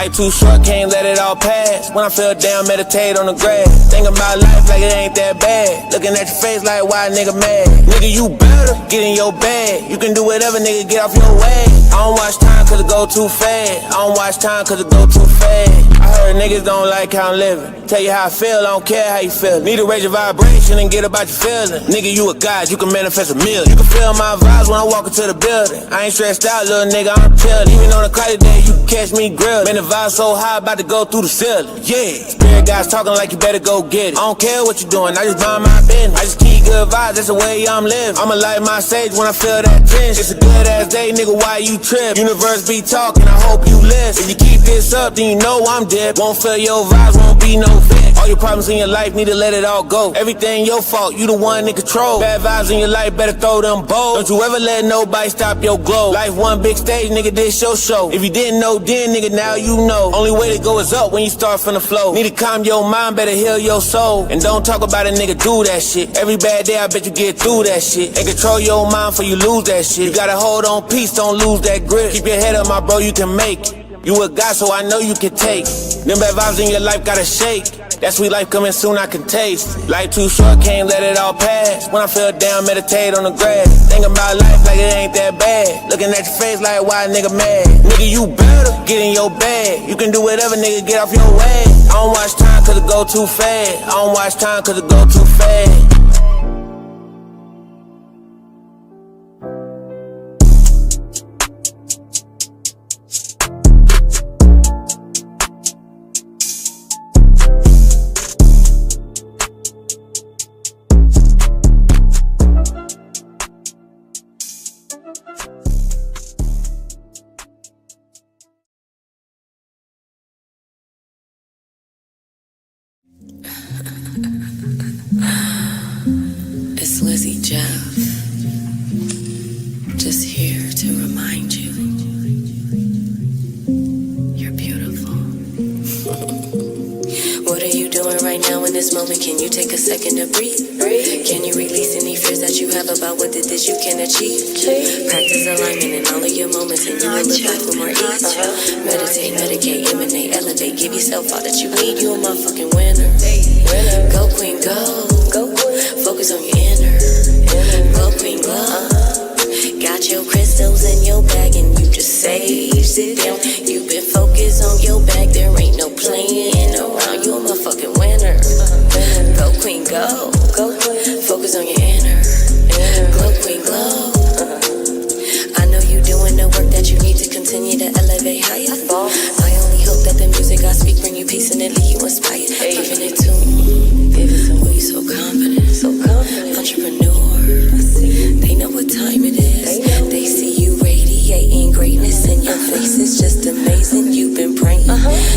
Life too short, can't let it all pass. When I fell down, meditate on the grass. Think about life like it ain't that bad. Looking at your face like, why a nigga mad? Nigga, you better get in your bag. You can do whatever, nigga, get off your way. I don't watch time cause it go too fast. I don't watch time cause it go too fast. I heard niggas don't like how I'm living. Tell you how I feel, I don't care how you feel. Need to raise your vibration and get about your feeling. Nigga, you a god, you can manifest a million. You can feel my vibes when I walk into the building. I ain't stressed out, little nigga, I'm chillin'. Even on a cloudy day, you can catch me grillin'. Man, the vibe so high, about to go through the ceiling. Yeah, spirit guys talking like you better go get it. I don't care what you doing, I just mind my business. I just keep good vibes, that's the way I'm living. I'ma light my sage when I feel that tension. It's a good ass day, nigga, why you trip? Universe be talking, I hope you listen. If you keep this up, then you know I'm dead. Won't feel your vibes, won't be no fit. All your problems in your life, need to let it all go. Everything your fault, you the one in control. Bad vibes in your life, better throw them bold. Don't you ever let nobody stop your glow. Life one big stage, nigga, this your show. If you didn't know then, nigga, now you know. Only way to go is up when you start from the flow. Need to calm your mind, better heal your soul. And don't talk about it, nigga, do that shit. Every bad day, I bet you get through that shit. And control your mind before you lose that shit. You gotta hold on peace, don't lose that grip. Keep your head up, my bro, you can make it. You a god, so I know you can take. Them bad vibes in your life gotta shake. That sweet life coming soon, I can taste. Life too short, can't let it all pass. When I fell down, meditate on the grass. Think about life like it ain't that bad. Looking at your face like, why a nigga mad? Nigga, you better get in your bag. You can do whatever, nigga, get off your way. I don't watch time cause it go too fast. I don't watch time cause it go too fast. Just here to remind you, you're beautiful. What are you doing right now in this moment? Can you take a second to breathe? Can you release any fears that you have about what it is you can achieve? Practice alignment in all of your moments and you will live life with more ease. Meditate, medicate, emanate, elevate. Give yourself all that you need. You a motherfucking winner. Go queen, go. Focus on your inner. Glow queen, glow. Got your crystals in your bag and you just saved it down. You've been focused on your bag, there ain't no playing around. You a motherfucking winner. Go queen, go. Focus on your inner. Glow queen, glow. I know you doing the work that you need to continue to elevate higher. I only hope that the music I speak bring you peace and it leave you inspired. Giving it to me. Oh, you so confident. Entrepreneur. They know what time it is. They see you radiating greatness in your face. It's just amazing. You've been praying,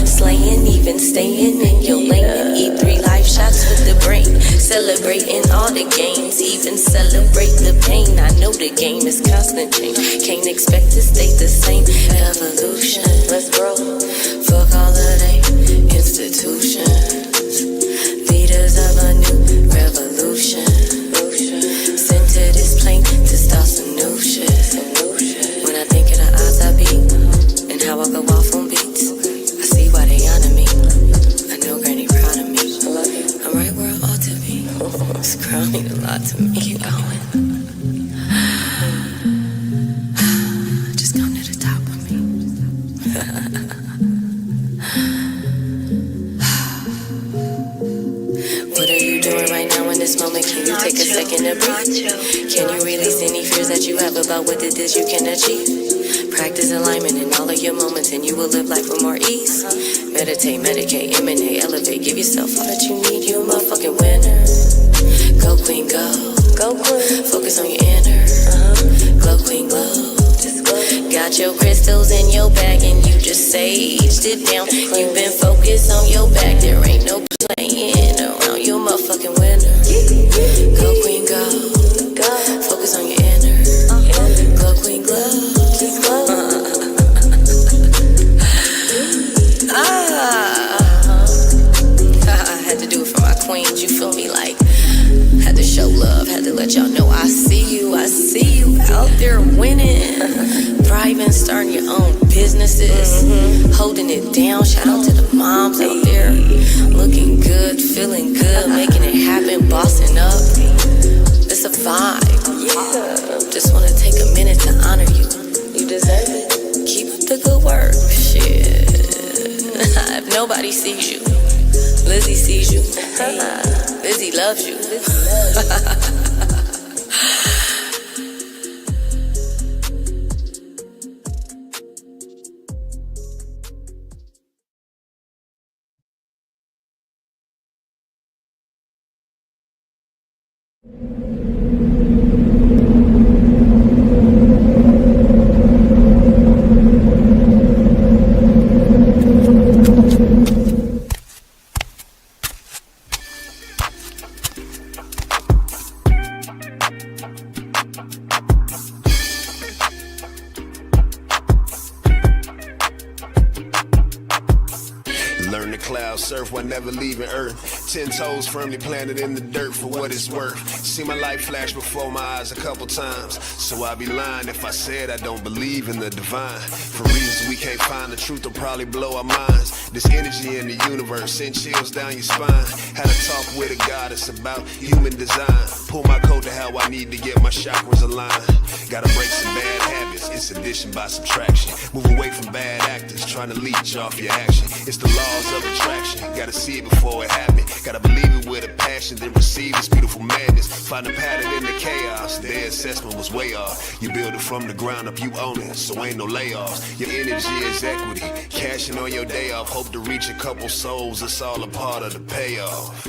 slaying, even staying in your lane. And eat 3 life shots with the brain. Celebrating all the gains, even celebrate the pain. I know the game is constant change. Can't expect to stay the same. Evolution. Let's grow. Fuck all of they institutions. Leaders of a new revolution. Sent to this plane to start some new shit. When I think of the odds I beat and how I go off on beats, I see why they honor me. I know Granny proud of me. I'm right where I ought to be. This girl mean a lot to me. Keep going. Just come to the top with me. What are you doing right now in this moment? Can you take a second to breathe? Can you release any fears that you have about what it is you can achieve? Practice alignment in all of your moments and you will live life with more ease. Meditate, medicate, emanate, elevate. Give yourself all that you need. You a motherfucking winner. Go queen, go. Focus on your inner. Glow queen, glow. Got your crystals in your bag and you just saged it down. You've been focused on your back. There ain't no playing around. You a motherfucking winner. Go queen, go. Focus on your inner. Glow queen, glow. I had to do it for my queens. You feel me? Like, had to show love. Had to let y'all know I see you out there winning, thriving, starting your own business. businesses, holding it down. Shout out to the moms out there, looking good, feeling good, making it happen, bossing up. It's a vibe. Yeah. Just want to take a minute to honor you. You deserve it. Keep up the good work. Shit. If nobody sees you, Lizzie sees you. Lizzie loves you. Learn to cloud surf while never leaving Earth. 10 toes firmly planted in the dirt for what it's worth. See my life flash before my eyes a couple times. So I'd be lying if I said I don't believe in the divine. For reasons we can't find, the truth will probably blow our minds. This energy in the universe send chills down your spine. Had a talk with a goddess about human design. Pull my coat to how I need to get my chakras aligned. Gotta break some bad habits, it's addition by subtraction. Move away from bad actors, trying to leech off your action. It's the laws of attraction, gotta see it before it happens. Gotta believe it with a passion, then receive this beautiful madness. Find a pattern in the chaos, their assessment was way off. You build it from the ground up, you own it, so ain't no layoffs. Your energy is equity, cashing on your day off. Hope to reach a couple souls, it's all a part of the payoff.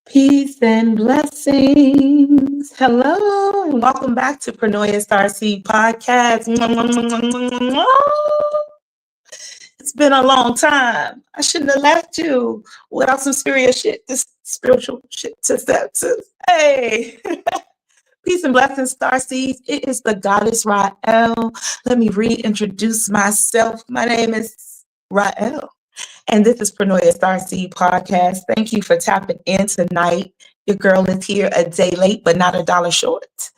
Peace and blessings. Hello, and welcome back to Pronoia Starseed podcast. It's been a long time. I shouldn't have left you without some serious shit, this spiritual shit to step to. Hey, peace and blessings, Starseeds. It is the goddess Rael. Let me reintroduce myself. My name is Rael. And this is Pronoia Starseed podcast. Thank you for tapping in tonight. Your girl is here a day late, but not a dollar short.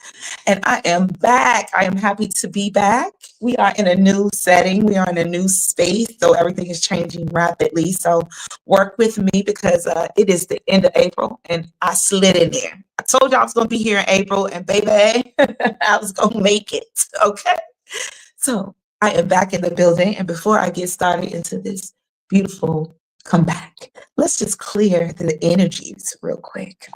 And I am back. I am happy to be back. We are in a new setting. We are in a new space. So everything is changing rapidly. So work with me because it is the end of April and I slid in there. I told you I was going to be here in April and baby, I was going to make it. Okay. So I am back in the building. And before I get started into this beautiful comeback, let's just clear the energies real quick.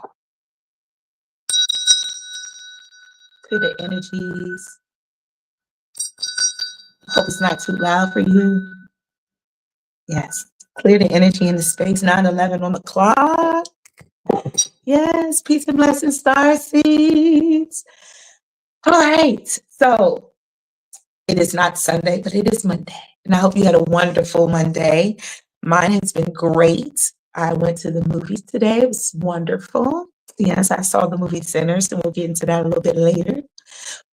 Clear the energies. Hope it's not too loud for you. Yes, clear the energy in the space. 9:11 on the clock. Yes, peace and blessings, star seeds. All right, so it is not Sunday, but it is Monday. And I hope you had a wonderful Monday. Mine has been great. I went to the movies today. It was wonderful. Yes, I saw the movie Sinners, and we'll get into that a little bit later.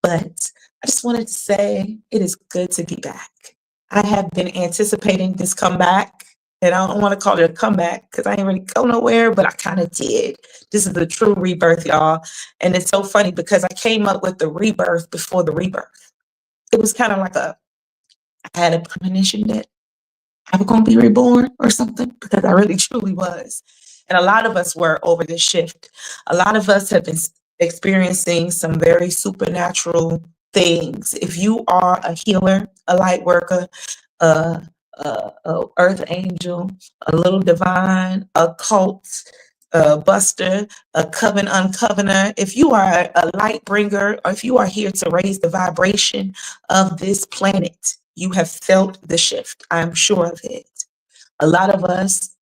But I just wanted to say it is good to be back. I have been anticipating this comeback, and I don't want to call it a comeback because I ain't really go nowhere, but I kind of did. This is the true rebirth, y'all. And it's so funny because I came up with the rebirth before the rebirth. It was kind of like I had a premonition that I was going to be reborn or something, because I really truly was. And a lot of us were over this shift. A lot of us have been experiencing some very supernatural things. If you are a healer, a light worker, a earth angel, a little divine, a cult buster, a coven uncovener, if you are a light bringer, or if you are here to raise the vibration of this planet, you have felt the shift. I'm sure of it. A lot of us,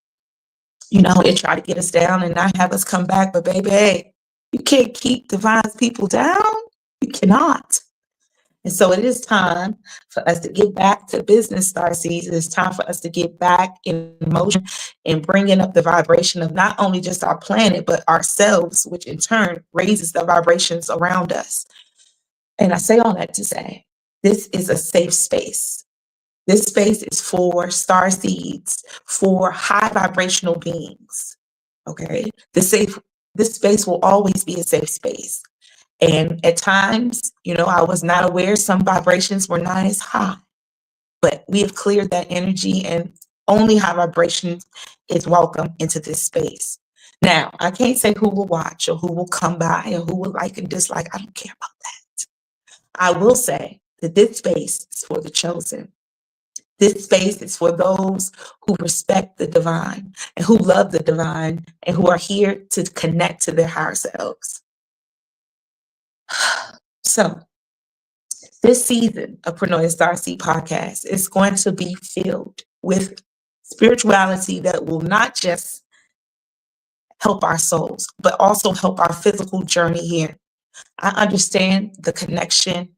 they try to get us down and not have us come back, but baby, hey, you can't keep divine people down. You cannot. And so it is time for us to get back to business, Starseeds. It is time for us to get back in motion and bringing up the vibration of not only just our planet, but ourselves, which in turn raises the vibrations around us. And I say all that to say, this is a safe space. This space is for star seeds, for high vibrational beings. Okay. This space will always be a safe space. And at times, I was not aware some vibrations were not as high, but we have cleared that energy, and only high vibrations is welcome into this space. Now, I can't say who will watch or who will come by or who will like and dislike. I don't care about that. I will say that this space is for the chosen. This space is for those who respect the divine and who love the divine and who are here to connect to their higher selves. So, this season of Pronoia Starseed podcast is going to be filled with spirituality that will not just help our souls, but also help our physical journey here. I understand the connection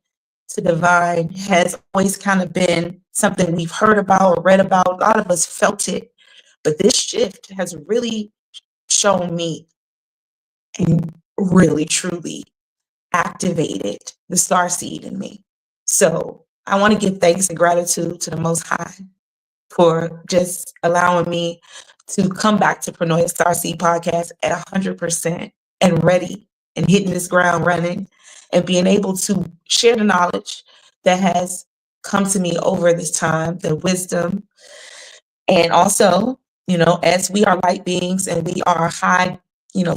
to divine has always kind of been something we've heard about or read about. A lot of us felt it, but this shift has really shown me and really, truly activated the star seed in me. So I want to give thanks and gratitude to the Most High for just allowing me to come back to Pronoia Starseed podcast at 100% and ready and hitting this ground running and being able to share the knowledge that has come to me over this time, the wisdom. And also, as we are light beings and we are high,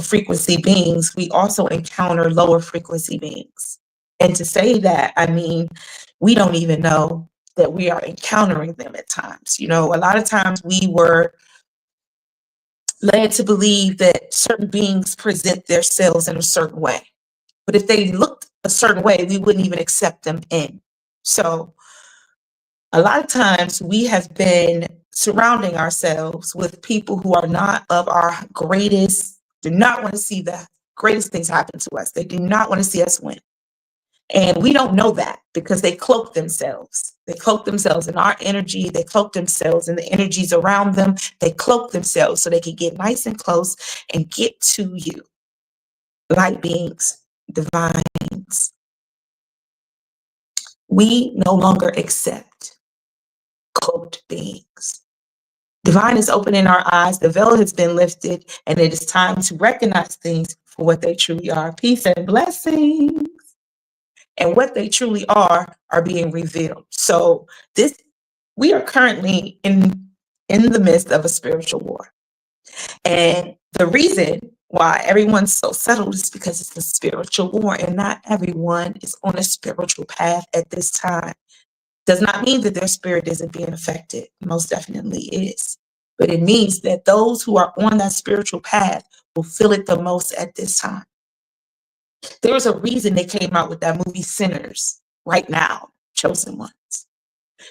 frequency beings, we also encounter lower frequency beings. And to say that, I mean, we don't even know that we are encountering them at times. A lot of times we were led to believe that certain beings present themselves in a certain way. But if they looked a certain way, we wouldn't even accept them in. So a lot of times we have been surrounding ourselves with people who are not of our greatest, do not want to see the greatest things happen to us. They do not want to see us win. And we don't know that because they cloak themselves. They cloak themselves in our energy. They cloak themselves in the energies around them. They cloak themselves so they can get nice and close and get to you. Light beings, divine beings. We no longer accept cloaked beings. Divine is opening our eyes. The veil has been lifted, and it is time to recognize things for what they truly are. Peace and blessings. And what they truly are being revealed. So we are currently in the midst of a spiritual war. And the reason why everyone's so settled is because it's a spiritual war, and not everyone is on a spiritual path at this time. Does not mean that their spirit isn't being affected. Most definitely is. But it means that those who are on that spiritual path will feel it the most at this time. There's a reason they came out with that movie Sinners right now, Chosen Ones.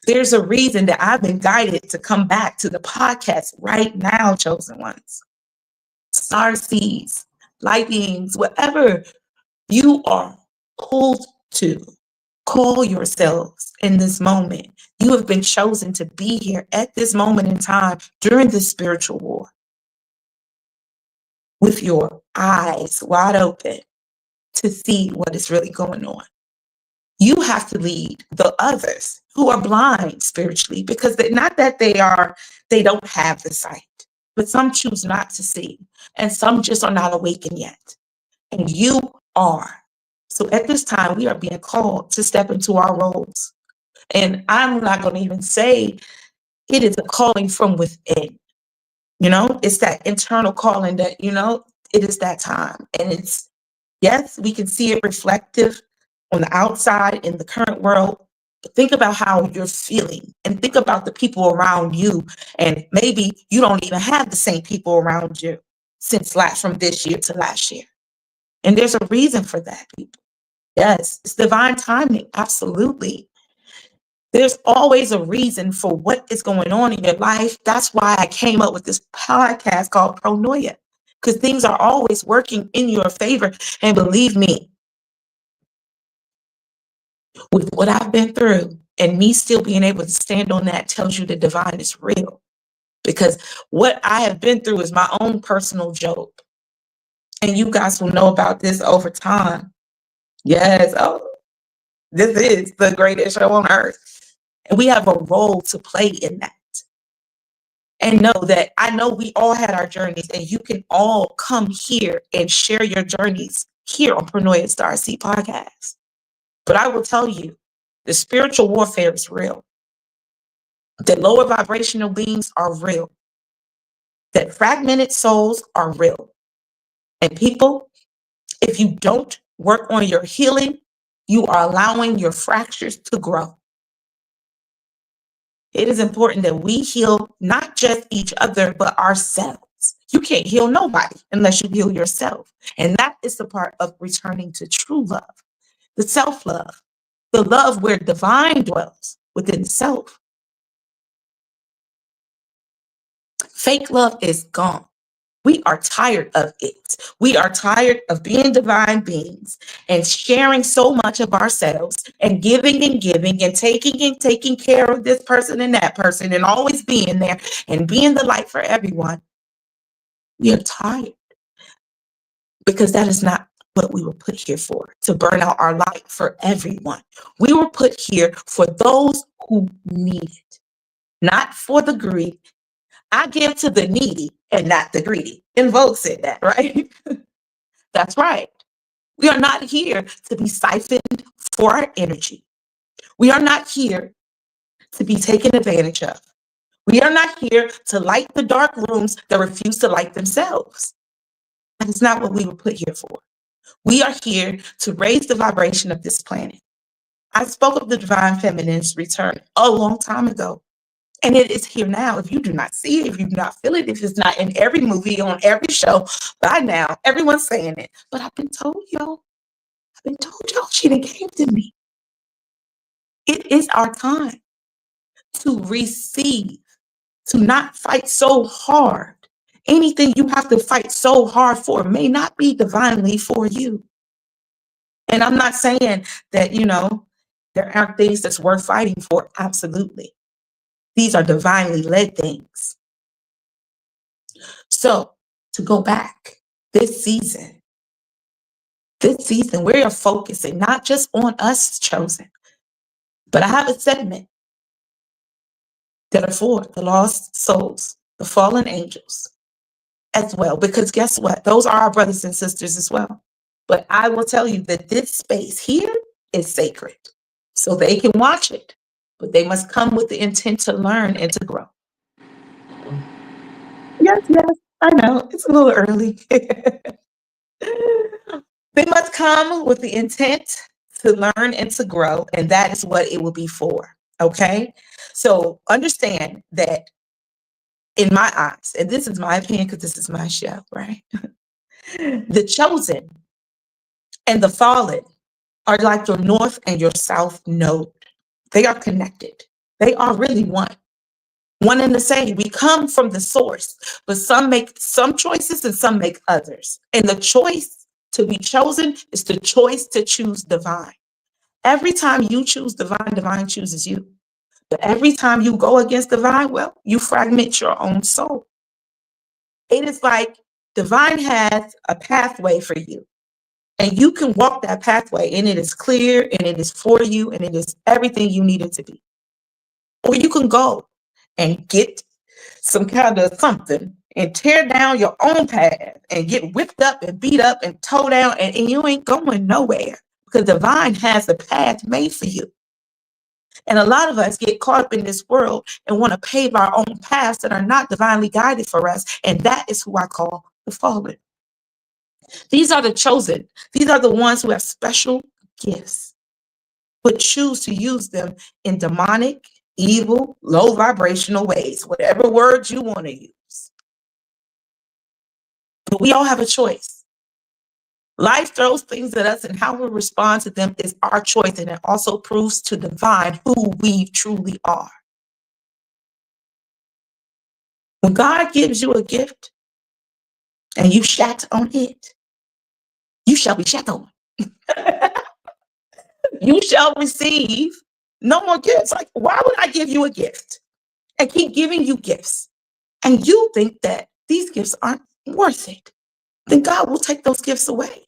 There's a reason that I've been guided to come back to the podcast right now, Chosen Ones. Star seeds, light beings, whatever you are pulled to, call yourselves in this moment. You have been chosen to be here at this moment in time during this spiritual war with your eyes wide open to see what is really going on. You have to lead the others who are blind spiritually, because not that they don't have the sight, but some choose not to see, and some just are not awakened yet. And you are. So at this time, we are being called to step into our roles. And I'm not going to even say it is a calling from within. It's that internal calling that, it is that time. And it's, yes, we can see it reflective on the outside in the current world. But think about how you're feeling and think about the people around you. And maybe you don't even have the same people around you from this year to last year. And there's a reason for that, people. Yes, it's divine timing. Absolutely. There's always a reason for what is going on in your life. That's why I came up with this podcast called Pronoia, because things are always working in your favor. And believe me, with what I've been through, and me still being able to stand on that tells you the divine is real. Because what I have been through is my own personal Job. And you guys will know about this over time. Yes, oh, this is the greatest show on earth. And we have a role to play in that. And know that I know we all had our journeys, and you can all come here and share your journeys here on Pronoia Starseed podcast. But I will tell you, the spiritual warfare is real. The lower vibrational beings are real. That fragmented souls are real. And people, if you don't work on your healing, you are allowing your fractures to grow. It is important that we heal not just each other, but ourselves. You can't heal nobody unless you heal yourself. And that is the part of returning to true love, the self-love, the love where divine dwells within self. Fake love is gone. We are tired of it. We are tired of being divine beings and sharing so much of ourselves and giving and taking care of this person and that person and always being there and being the light for everyone. We are tired because that is not what we were put here for, to burn out our light for everyone. We were put here for those who need it, not for the greedy. I give to the needy and not the greedy. In Vogue said that, right? That's right. We are not here to be siphoned for our energy. We are not here to be taken advantage of. We are not here to light the dark rooms that refuse to light themselves. That is not what we were put here for. We are here to raise the vibration of this planet. I spoke of the divine feminine's return a long time ago. And it is here now. If you do not see it, if you do not feel it, if it's not in every movie, on every show, by now, everyone's saying it. But I've been told y'all. She done came to me. It is our time to receive, to not fight so hard. Anything you have to fight so hard for may not be divinely for you. And I'm not saying that, there aren't things that's worth fighting for. Absolutely. These are divinely led things. So to go back, this season, we are focusing not just on us chosen, but I have a segment that are for the lost souls, the fallen angels as well, because guess what? Those are our brothers and sisters as well. But I will tell you that this space here is sacred. So they can watch it, but they must come with the intent to learn and to grow. Yes, I know. It's a little early. They must come with the intent to learn and to grow, and that is what it will be for. Okay? So understand that in my eyes, and this is my opinion because this is my show, right? The chosen and the fallen are like your north and your south node. They are connected. They are really one and the same. We come from the source, but some make some choices and some make others. And the choice to be chosen is the choice to choose divine. Every time you choose divine, divine chooses you. But every time you go against divine, well, you fragment your own soul. It is like divine has a pathway for you. And you can walk that pathway, and it is clear, and it is for you, and it is everything you need it to be. Or you can go and get some kind of something and tear down your own path and get whipped up and beat up and towed down, and you ain't going nowhere because divine has a path made for you. And a lot of us get caught up in this world and want to pave our own paths that are not divinely guided for us. And that is who I call the fallen. These are the chosen. These are the ones who have special gifts, but choose to use them in demonic, evil, low vibrational ways, whatever words you want to use. But we all have a choice. Life throws things at us, and how we respond to them is our choice, and it also proves to divine who we truly are. When God gives you a gift and you shat on it, you shall be shat on. You shall receive no more gifts. Like, why would I give you a gift and keep giving you gifts? And you think that these gifts aren't worth it? Then God will take those gifts away.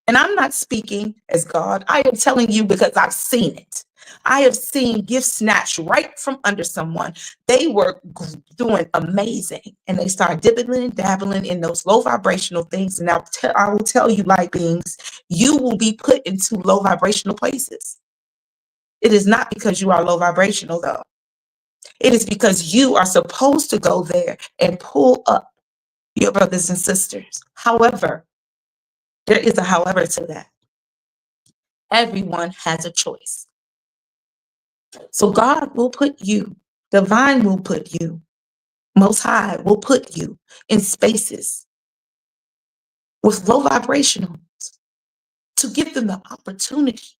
And I'm not speaking as God. I am telling you because I've seen it. I have seen gifts snatched right from under someone. They were doing amazing. And they start dibbling and dabbling in those low vibrational things. And I will tell you, light beings, you will be put into low vibrational places. It is not because you are low vibrational, though. It is because you are supposed to go there and pull up your brothers and sisters. However, there is a however to that. Everyone has a choice. So God will put you, divine will put you, Most High will put you in spaces with low vibrationals to give them the opportunity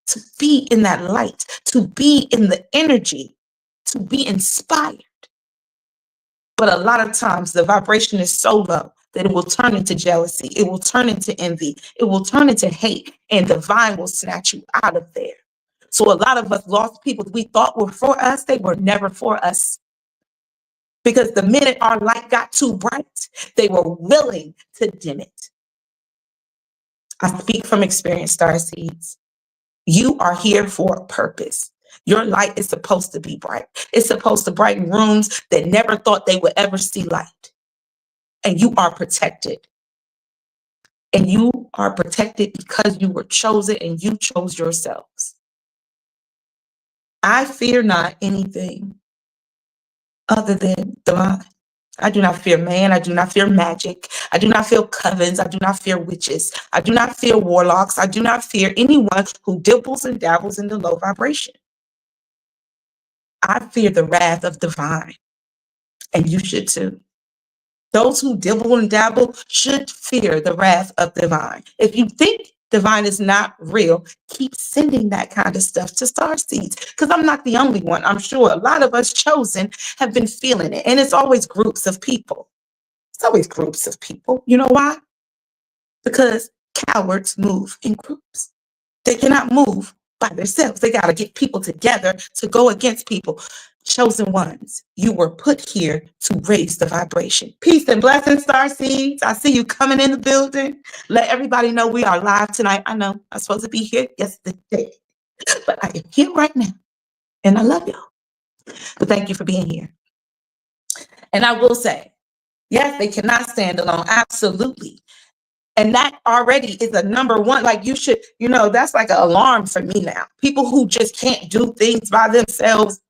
to be in that light, to be in the energy, to be inspired. But a lot of times the vibration is so low that it will turn into jealousy. It will turn into envy. It will turn into hate, and divine will snatch you out of there. So a lot of us lost people we thought were for us. They were never for us. Because the minute our light got too bright, they were willing to dim it. I speak from experience, Starseeds. You are here for a purpose. Your light is supposed to be bright. It's supposed to brighten rooms that never thought they would ever see light. And you are protected. And you are protected because you were chosen and you chose yourselves. I fear not anything other than divine. I do not fear man. I do not fear magic. I do not fear covens. I do not fear witches. I do not fear warlocks. I do not fear anyone who dibbles and dabbles in the low vibration. I fear the wrath of divine, and you should too. Those who dibble and dabble should fear the wrath of divine. If you think divine is not real, keep sending that kind of stuff to Starseeds, because I'm not the only one. I'm sure a lot of us chosen have been feeling it, and it's always groups of people. It's always groups of people. You know why? Because cowards move in groups. They cannot move by themselves. They got to get people together to go against people. Chosen ones, you were put here to raise the vibration. Peace and blessings, Starseeds. I see you coming in the building. Let everybody know we are live tonight. I know I'm supposed to be here yesterday, but I am here right now, and I love y'all. But thank you for being here. And I will say, yes, they cannot stand alone. Absolutely. And that already is a number one. Like you should, that's like an alarm for me now. People who just can't do things by themselves.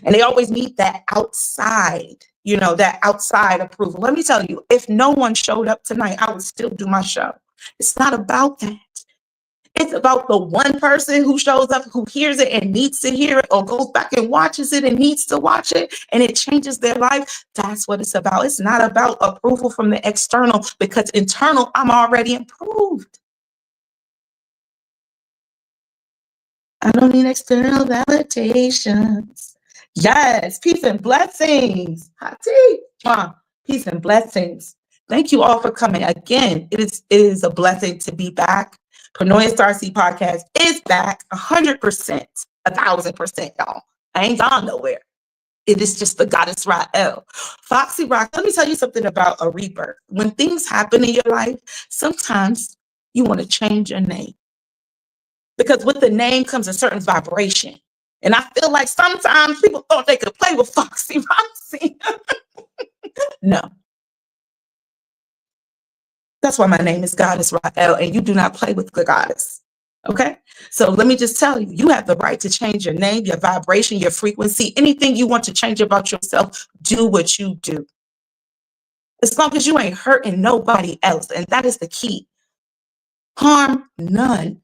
And they always need that outside, that outside approval. Let me tell you, if no one showed up tonight, I would still do my show. It's not about that. It's about the one person who shows up, who hears it and needs to hear it, or goes back and watches it and needs to watch it, and it changes their life. That's what it's about. It's not about approval from the external, because internal, I'm already improved. I don't need external validations. Yes, peace and blessings. Hati. Peace and blessings. Thank you all for coming. Again, it is a blessing to be back. Pronoia Starseed podcast is back 100%, 1,000%, y'all. I ain't gone nowhere. It is just the goddess Rael. Foxy Rock, let me tell you something about a rebirth. When things happen in your life, sometimes you want to change your name. Because with the name comes a certain vibration. And I feel like sometimes people thought they could play with Foxy Roxy. No. That's why my name is Goddess Rael, and you do not play with the goddess. Okay? So let me just tell you, you have the right to change your name, your vibration, your frequency, anything you want to change about yourself, do what you do. As long as you ain't hurting nobody else, and that is the key. Harm none.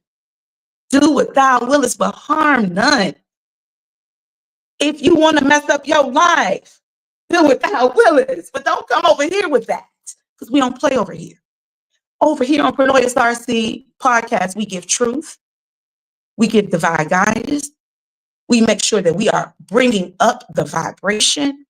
Do what thou willest, but harm none. If you want to mess up your life, do what thou willest, but don't come over here with that, because we don't play over here. Over here on Pronoia Starseed podcast, we give truth. We give divine guidance. We make sure that we are bringing up the vibration,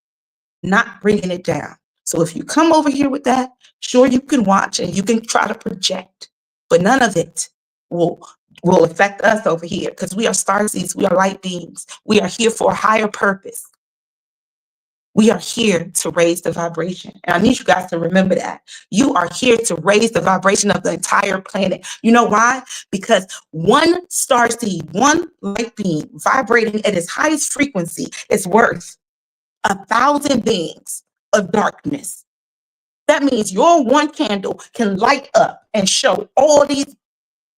not bringing it down. So if you come over here with that, sure, you can watch and you can try to project, but none of it will will affect us over here because we are starseeds. We are light beings. We are here for a higher purpose. We are here to raise the vibration. And I need you guys to remember that. You are here to raise the vibration of the entire planet. You know why? Because one starseed, one light being vibrating at its highest frequency is worth 1,000 beings of darkness. That means your one candle can light up and show all these.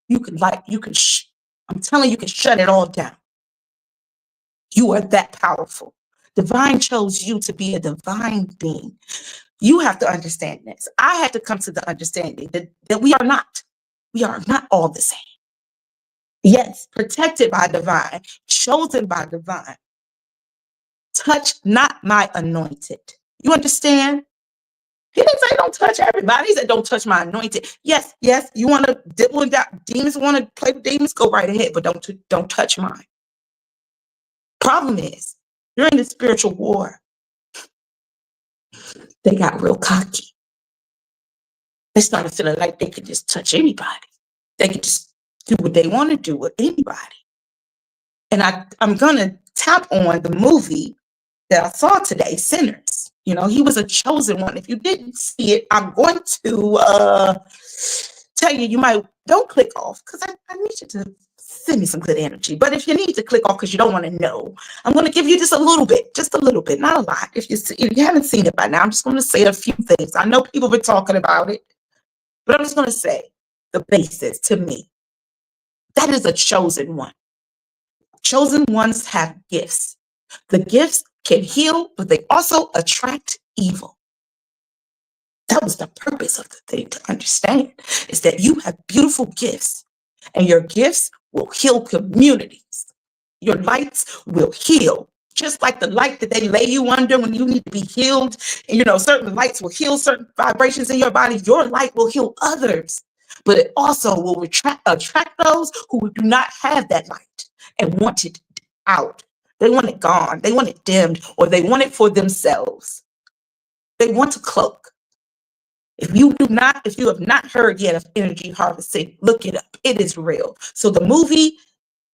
I'm telling you, you can shut it all down. You are that powerful. Divine chose you to be a divine being. You have to understand this. I had to come to the understanding that we are not all the same. Yes, protected by divine, chosen by divine. Touch not my anointed. You understand? He didn't say don't touch everybody. He said don't touch my anointed. Yes, you want to dibble and demons want to play with demons, go right ahead, but don't touch mine. Problem is, during the spiritual war, they got real cocky. They started feeling like they could just touch anybody. They could just do what they want to do with anybody. And I'm going to tap on the movie that I saw today, Sinners. You know, he was a chosen one. If you didn't see it, I'm going to tell you don't click off because I need you to send me some good energy. But if you need to click off because you don't want to know, I'm going to give you just a little bit, not a lot. If you haven't seen it by now, I'm just going to say a few things. I know people have been talking about it, but I'm just going to say the basis to me. That is a chosen one. Chosen ones have gifts. The gifts can heal, but they also attract evil. That was the purpose of the thing to understand, is that you have beautiful gifts, and your gifts will heal communities. Your lights will heal, just like the light that they lay you under when you need to be healed. And, certain lights will heal certain vibrations in your body. Your light will heal others, but it also will attract those who do not have that light and want it out. They want it gone. They want it dimmed, or they want it for themselves. They want to cloak. If you have not heard yet of energy harvesting, look it up. It is real. So the movie,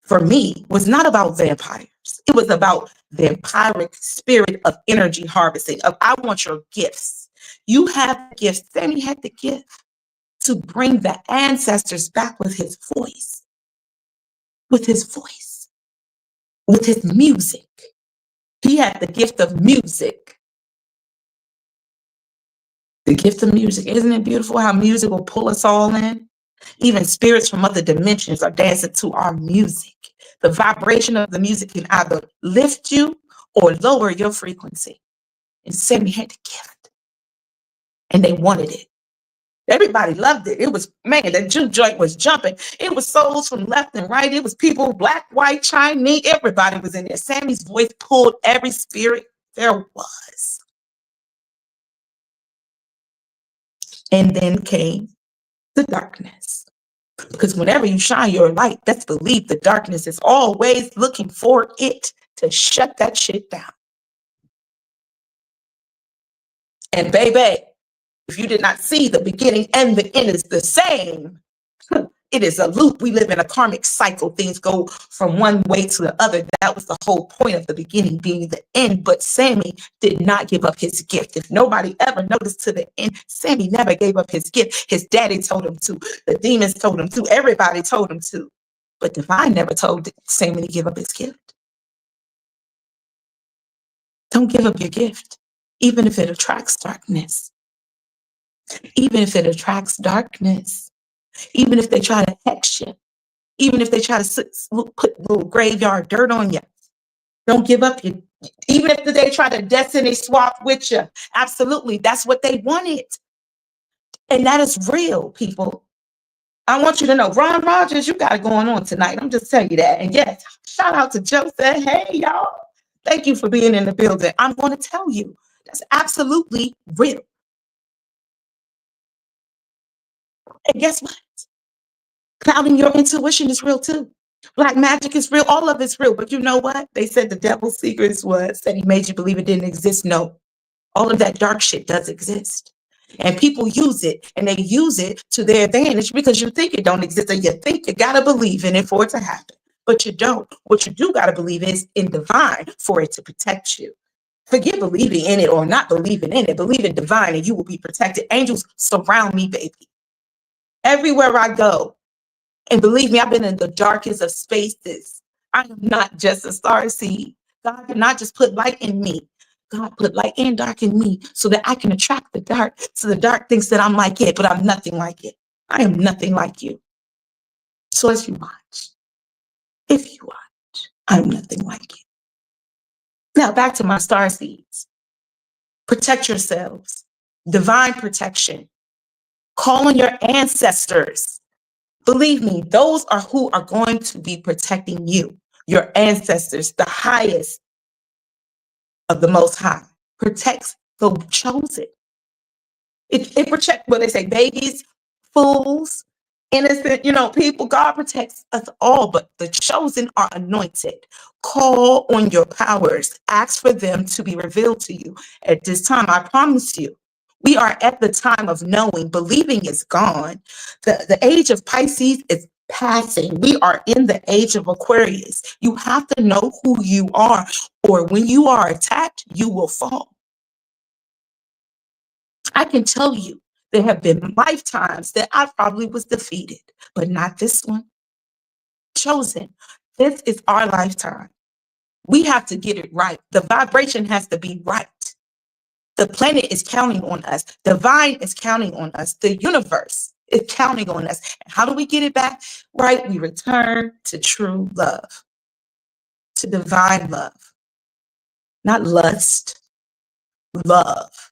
for me, was not about vampires. It was about vampiric spirit of energy harvesting. I want your gifts. You have gifts. Sammy had the gift to bring the ancestors back with his voice. With his voice. With his music. He had the gift of music. The gift of music. Isn't it beautiful how music will pull us all in? Even spirits from other dimensions are dancing to our music. The vibration of the music can either lift you or lower your frequency. And Sammy had the gift. And they wanted it. Everybody loved it. It was, the juke joint was jumping. It was souls from left and right. It was people, black, white, Chinese. Everybody was in there. Sammy's voice pulled every spirit there was. And then came the darkness. Because whenever you shine your light, best believe the darkness is always looking for it to shut that shit down. And baby, if you did not see the beginning and the end is the same, it is a loop. We live in a karmic cycle. Things go from one way to the other. That was the whole point of the beginning being the end. But Sammy did not give up his gift. If nobody ever noticed to the end, Sammy never gave up his gift. His daddy told him to. The demons told him to. Everybody told him to. But Divine never told Sammy to give up his gift. Don't give up your gift, even if it attracts darkness. Even if it attracts darkness. Even if they try to hex you, even if they try to put little graveyard dirt on you, don't give up. Even if they try to destiny swap with you, absolutely, that's what they wanted. And that is real, people. I want you to know, Ron Rogers, you got it going on tonight. I'm just telling you that. And yes, shout out to Joe said, hey, y'all, thank you for being in the building. I'm going to tell you, that's absolutely real. And guess what? Clouding your intuition is real too. Black magic is real. All of it's real. But you know what? They said the devil's secrets was that he made you believe it didn't exist. No, all of that dark shit does exist. And people use it, and they use it to their advantage because you think it don't exist, or you think you got to believe in it for it to happen. But you don't. What you do got to believe is in divine for it to protect you. Forget believing in it or not believing in it. Believe in divine and you will be protected. Angels surround me, baby. Everywhere I go. And believe me, I've been in the darkest of spaces. I am not just a star seed. God did not just put light in me. God put light and dark in me so that I can attract the dark. So the dark thinks that I'm like it, but I'm nothing like it. I am nothing like you. So as you watch, if you watch, I'm nothing like you. Now back to my star seeds. Protect yourselves. Divine protection. Call on your ancestors. Believe me, those are who are going to be protecting you. Your ancestors, the highest of the Most High, protects the chosen. It protects, what they say, babies, fools, innocent, people. God protects us all, but the chosen are anointed. Call on your powers. Ask for them to be revealed to you. At this time, I promise you, we are at the time of knowing. Believing is gone. The age of Pisces is passing. We are in the age of Aquarius. You have to know who you are, or when you are attacked, you will fall. I can tell you there have been lifetimes that I probably was defeated, but not this one. Chosen. This is our lifetime. We have to get it right. The vibration has to be right. The planet is counting on us. Divine is counting on us. The universe is counting on us. And how do we get it back right? We return to true love, to divine love, not lust, love.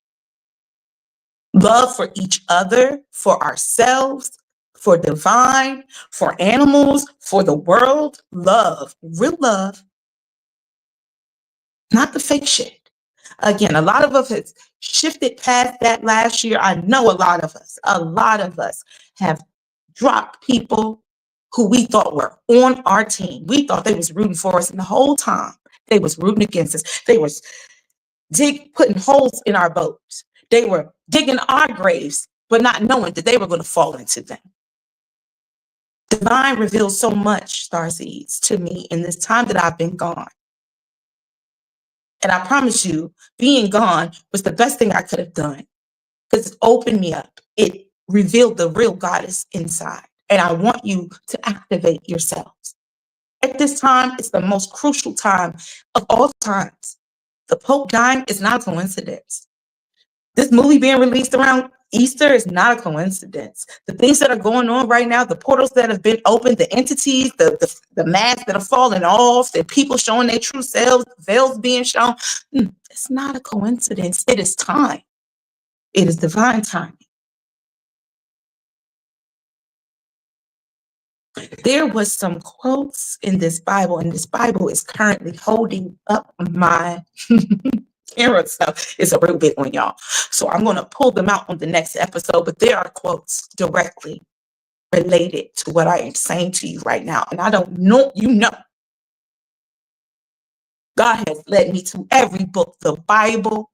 Love for each other, for ourselves, for divine, for animals, for the world. Love, real love, not the fake shit. Again, a lot of us has shifted past that last year. I know a lot of us have dropped people who we thought were on our team. We thought they was rooting for us, and the whole time they was rooting against us. They was putting holes in our boats. They were digging our graves, but not knowing that they were going to fall into them. Divine reveals so much, starseeds, to me in this time that I've been gone. And I promise you, being gone was the best thing I could have done because it opened me up. It revealed the real goddess inside. And I want you to activate yourselves. At this time, it's the most crucial time of all times. The Pope dying is not a coincidence. This movie being released around Easter is not a coincidence. The things that are going on right now, the portals that have been opened, the entities, the masks that are falling off, the people showing their true selves, veils being shown, it's not a coincidence. It is time. It is divine timing. There was some quotes in this Bible, and this Bible is currently holding up my camera, so it's a real big one, y'all. So I'm going to pull them out on the next episode, but there are quotes directly related to what I am saying to you right now. And I don't know, God has led me to every book, the Bible,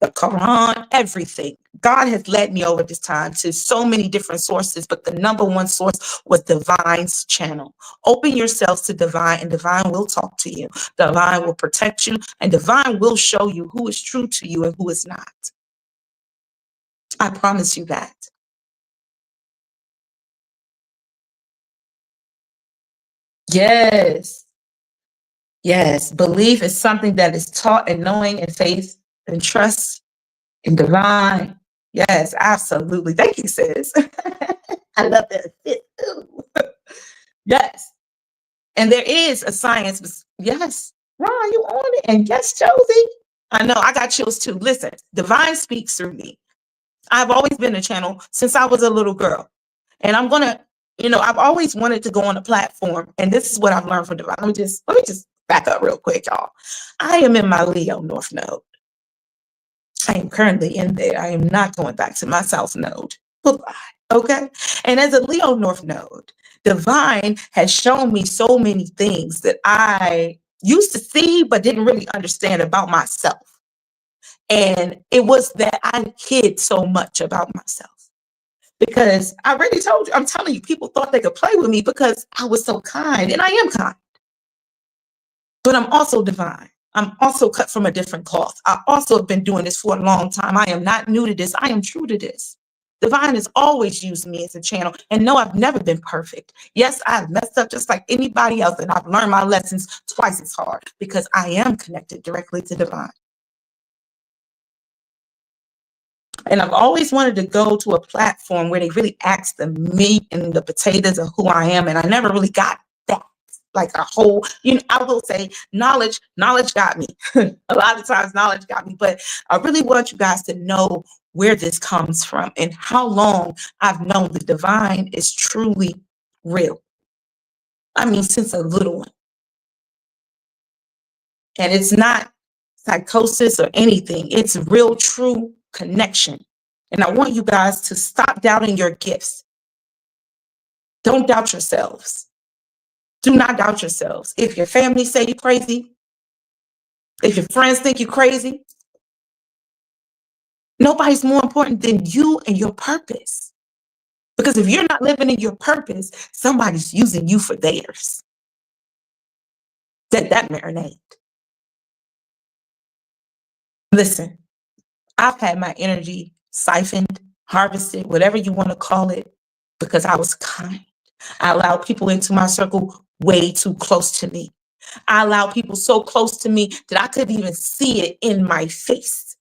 the Quran, everything. God has led me over this time to so many different sources, but the number one source was Divine's channel. Open yourselves to Divine, and Divine will talk to you. Divine will protect you, and Divine will show you who is true to you and who is not. I promise you that. Yes. Yes. Belief is something that is taught and knowing and faith and trust in Divine. Yes, absolutely. Thank you, sis. I love that. Yes. And there is a science. Yes. Ron, you on it? And yes, Josie. I know, I got chills too. Listen, Divine speaks through me. I've always been a channel since I was a little girl. And I'm going to, I've always wanted to go on a platform. And this is what I've learned from Divine. Let me just back up real quick, y'all. I am in my Leo North Node. I am currently in there. I am not going back to my South Node. Goodbye. Okay. And as a Leo North Node, Divine has shown me so many things that I used to see, but didn't really understand about myself. And it was that I hid so much about myself. Because I already told you, I'm telling you, people thought they could play with me because I was so kind, and I am kind. But I'm also divine. I'm also cut from a different cloth. I also have been doing this for a long time. I am not new to this. I am true to this. Divine has always used me as a channel. And no, I've never been perfect. Yes, I've messed up just like anybody else, and I've learned my lessons twice as hard because I am connected directly to divine. And I've always wanted to go to a platform where they really ask the meat and the potatoes of who I am. And I never really got that. Like a whole, I will say knowledge got me. A lot of times knowledge got me, but I really want you guys to know where this comes from and how long I've known the divine is truly real. I mean, since a little one. And it's not psychosis or anything. It's real, true connection. And I want you guys to stop doubting your gifts. Don't doubt yourselves. Do not doubt yourselves. If your family say you're crazy, if your friends think you're crazy, nobody's more important than you and your purpose. Because if you're not living in your purpose, somebody's using you for theirs. Let that marinate. Listen, I've had my energy siphoned, harvested, whatever you want to call it, because I was kind. I allowed people into my circle way too close to me. I allowed people so close to me that I couldn't even see it in my face.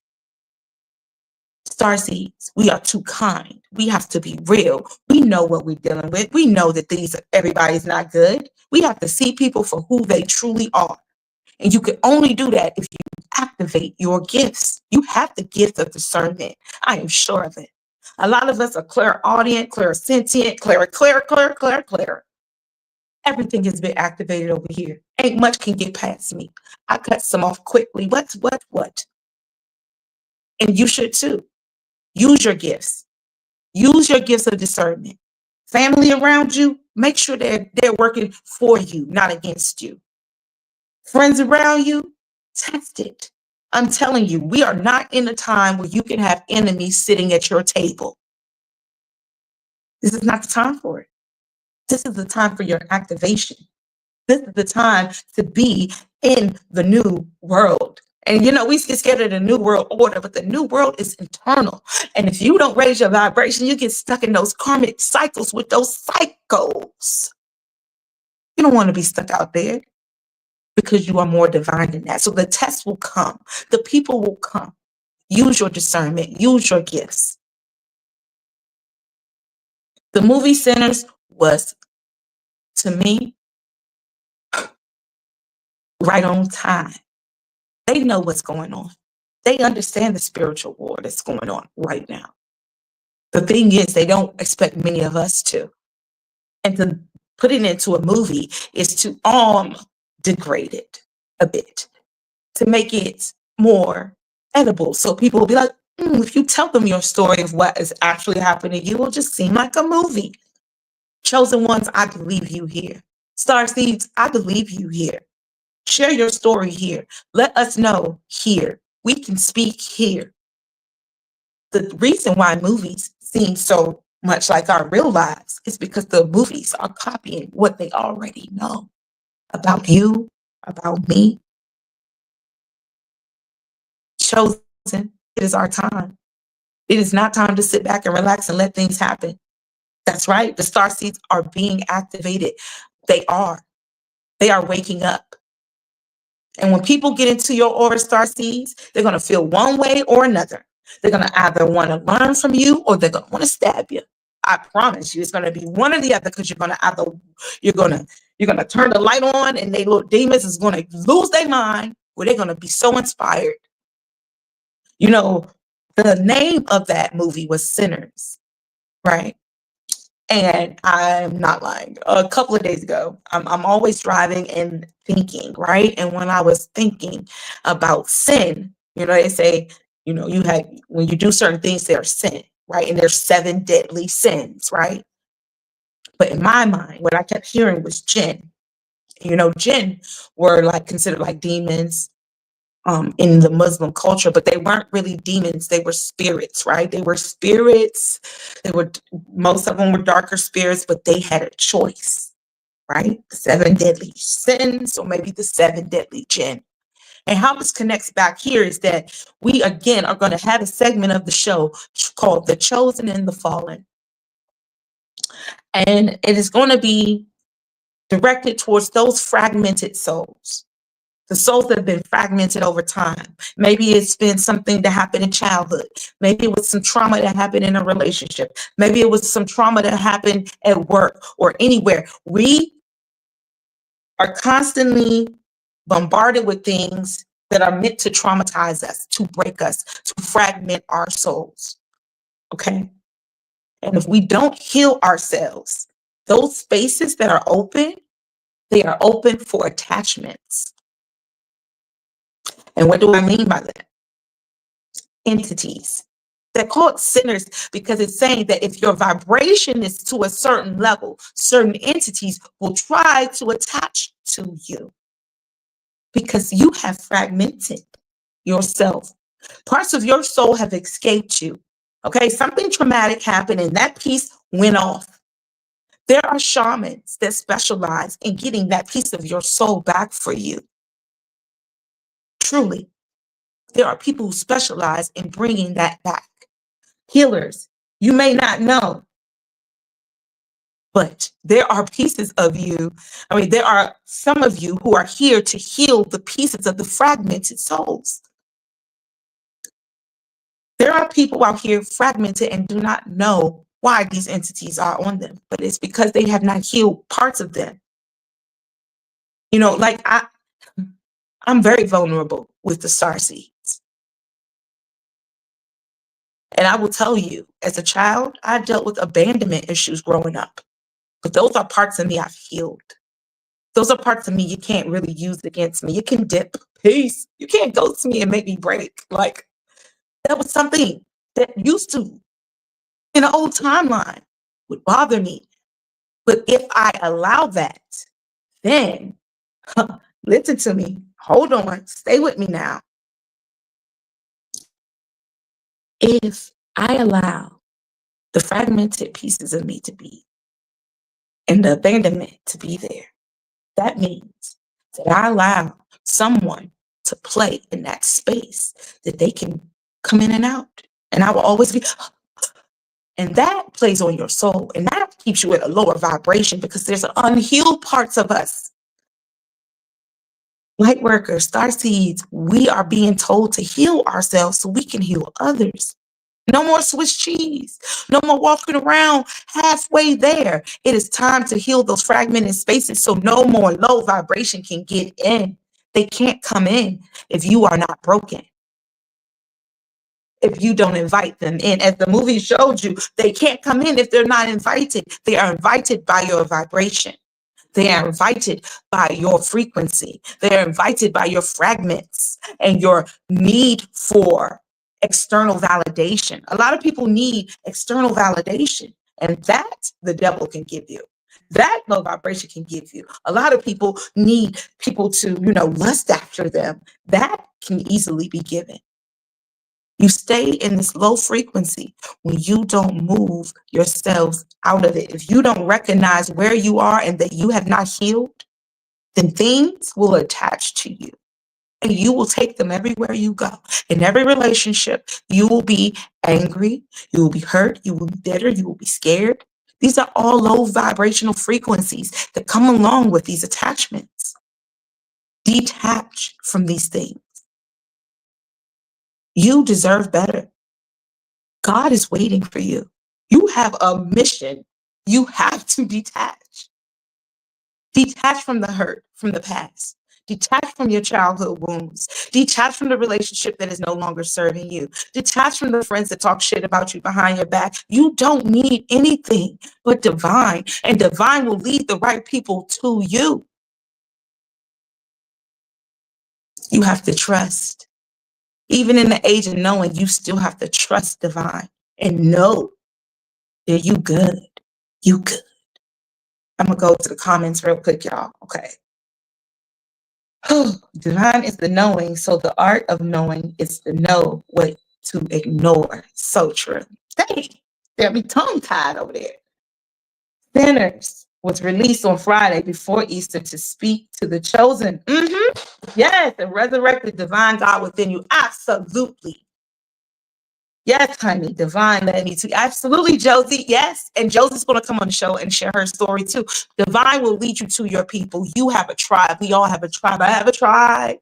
Starseeds, we are too kind. We have to be real. We know what we're dealing with. We know that everybody's not good. We have to see people for who they truly are. And you can only do that if you activate your gifts. You have the gift of discernment. I am sure of it. A lot of us are clairaudient, clairsentient, clear. Everything has been activated over here. Ain't much can get past me. I cut some off quickly. What? And you should too. Use your gifts. Use your gifts of discernment. Family around you, make sure they're working for you, not against you. Friends around you, test it. I'm telling you, we are not in a time where you can have enemies sitting at your table. This is not the time for it. This is the time for your activation. This is the time to be in the new world. And we get scared of the new world order, but the new world is internal. And if you don't raise your vibration, you get stuck in those karmic cycles with those cycles. You don't want to be stuck out there because you are more divine than that. So the test will come. The people will come. Use your discernment. Use your gifts. The movie Sinners was, to me, right on time. They know what's going on. They understand the spiritual war that's going on right now. The thing is, they don't expect many of us to. And to put it into a movie is to degrade it a bit, to make it more edible. So people will be like, if you tell them your story of what is actually happening, you will just seem like a movie. Chosen ones, I believe you here. Starseeds, I believe you here. Share your story here. Let us know here. We can speak here. The reason why movies seem so much like our real lives is because the movies are copying what they already know about you, about me. Chosen, it is our time. It is not time to sit back and relax and let things happen. That's right. The starseeds are being activated. They are waking up. And when people get into your aura, starseeds, they're going to feel one way or another. They're going to either want to learn from you or they're going to want to stab you. I promise you, it's going to be one or the other, because you're going to turn the light on and they little demons is going to lose their mind, where they're going to be so inspired. The name of that movie was Sinners, right? And I'm not lying. A couple of days ago, I'm always driving and thinking, right? And when I was thinking about sin, they say, when you do certain things, there's sin, right? And there's 7 deadly sins, right? But in my mind, what I kept hearing was jinn. Jinn were considered like demons, in the Muslim culture, but they weren't really demons. They were spirits, right? They were spirits. Most of them were darker spirits, but they had a choice, right? The 7 deadly sins, or maybe the 7 deadly jinn. And how this connects back here is that we, again, are going to have a segment of the show called The Chosen and the Fallen. And it is going to be directed towards those fragmented souls, the souls that have been fragmented over time. Maybe it's been something that happened in childhood. Maybe it was some trauma that happened in a relationship. Maybe it was some trauma that happened at work or anywhere. We are constantly bombarded with things that are meant to traumatize us, to break us, to fragment our souls. Okay? And if we don't heal ourselves, those spaces that are open, they are open for attachments. And what do I mean by that? Entities. They're called sinners because it's saying that if your vibration is to a certain level, certain entities will try to attach to you because you have fragmented yourself. Parts of your soul have escaped you. Okay, something traumatic happened and that piece went off. There are shamans that specialize in getting that piece of your soul back for you. Truly, there are people who specialize in bringing that back. Healers, you may not know, but there are pieces of you. There are some of you who are here to heal the pieces of the fragmented souls. There are people out here fragmented and do not know why these entities are on them, but it's because they have not healed parts of them. Like I'm very vulnerable with the starseeds. And I will tell you, as a child, I dealt with abandonment issues growing up. But those are parts of me I've healed. Those are parts of me you can't really use against me. You can dip, peace. You can't ghost me and make me break. Like, that was something that used to, in an old timeline, would bother me. But if I allow that, then, listen to me. Hold on. Stay with me now. If I allow the fragmented pieces of me to be, and the abandonment to be there, that means that I allow someone to play in that space that they can come in and out. And I will always be, and that plays on your soul. And that keeps you at a lower vibration because there's unhealed parts of us. Light workers, starseeds, we are being told to heal ourselves so we can heal others. No more Swiss cheese. No more walking around halfway there. It is time to heal those fragmented spaces so no more low vibration can get in. They can't come in if you are not broken. If you don't invite them in. As the movie showed you, they can't come in if they're not invited. They are invited by your vibration. They are invited by your frequency. They are invited by your fragments and your need for external validation. A lot of people need external validation, and that the devil can give you. That low vibration can give you. A lot of people need people to, lust after them. That can easily be given. You stay in this low frequency when you don't move yourselves out of it. If you don't recognize where you are and that you have not healed, then things will attach to you. And you will take them everywhere you go. In every relationship, you will be angry, you will be hurt, you will be bitter, you will be scared. These are all low vibrational frequencies that come along with these attachments. Detach from these things. You deserve better. God is waiting for you. You have a mission. You have to detach. Detach from the hurt, from the past. Detach from your childhood wounds. Detach from the relationship that is no longer serving you. Detach from the friends that talk shit about you behind your back. You don't need anything but divine, and divine will lead the right people to you. You have to trust. Even in the age of knowing, you still have to trust divine and know that you good. You good. I'm going to go to the comments real quick, y'all. Okay. Divine is the knowing. So the art of knowing is to know what to ignore. So true. Dang, they'll be tongue tied over there. Sinners was released on Friday before Easter to speak to the chosen. Yes, the resurrected divine God within you. Absolutely. Yes, honey, divine led me to absolutely, Josie. Yes, and Josie's going to come on the show and share her story too. Divine will lead you to your people. You have a tribe. We all have a tribe. I have a tribe.